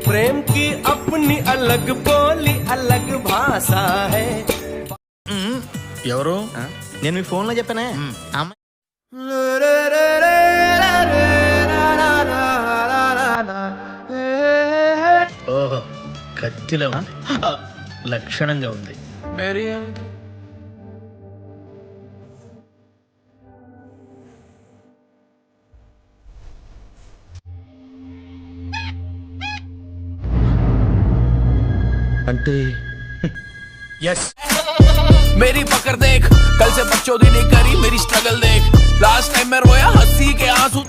प्रेम की अपनी अलग बोली अलग भाषा है। ఎవరు నేను మీ ఫోన్ లో చెప్పానే ఓహో కత్తిలో ఉంది లక్షణంగా ఉంది అంటే यस मेरी पकड़ देख, कल से बकचोदी नहीं करी, मेरी स्ट्रगल देख। लास्ट टाइम मैं रोया हंसी के आंसू।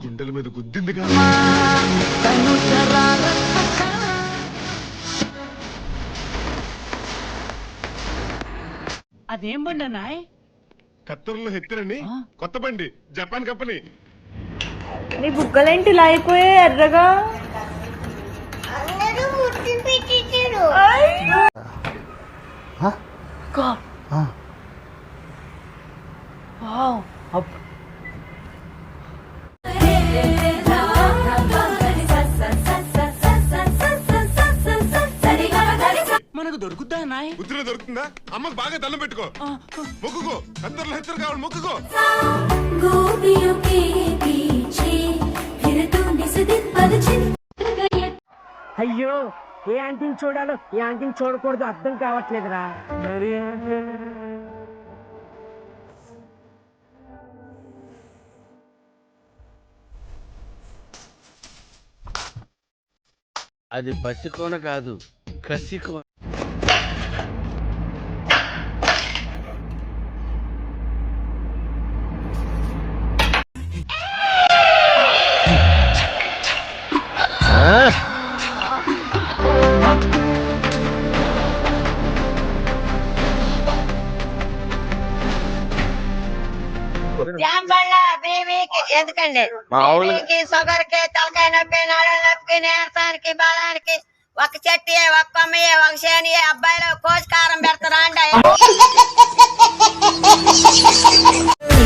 గుండెల మీద గుద్దిందిగా అదేం బండి అన్నాయ్? కత్తూరులో హెత్తిరని కొత్త బండి జపాన్ కంపెనీ. నీ బుగ్గలేంటి ఇలా అయిపోయే ఎర్రగా? మనకు దొరుకుద్దా నాయ్? ఉత్తిలో దొరుకుతుందా? అమ్మకు బాగా దండం పెట్టుకో, మొక్కుకో. కత్తూరులో హెత్తరు కావాలి, మొక్కుకో. అయ్యో ఏ ఆంటీని చూడాలో ఏ ఆంటీని చూడకూడదు అర్థం కావట్లేదురా. అది బసికోన కాదు కసికోన. ఎందుకండి షుగర్ కి తలకాయ నొప్పి నడు నొప్పికి నీరసానికి బలానికి ఒక చెట్టు ఒక కొమ్మ ఒక శని అబ్బాయిలు కోసికారం పెడతారా అండి.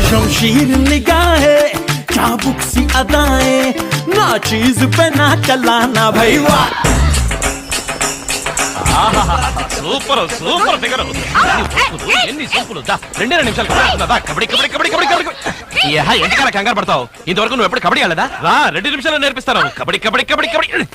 शमशीर निगाहें चाबुक सी अदाएं ना चीज पे ना चलाना भाई वाह। Super super figure. ఎన్ని సూపులు రెండే 2 నిమిషాలు కబడ్డీ కబడ్డీ కబడ్డీ కబడ్డీ కబడ్డీ. ఎంతకాల కంగారు పడతావు? ఇంతవరకు నువ్వు ఎప్పుడు కబడ్డీ ఆడలేదా? రా 2 నిమిషాలు నేర్పిస్తాను. కబడ్డీ కబడ్డీ కబడ్డీ కబడ్డీ.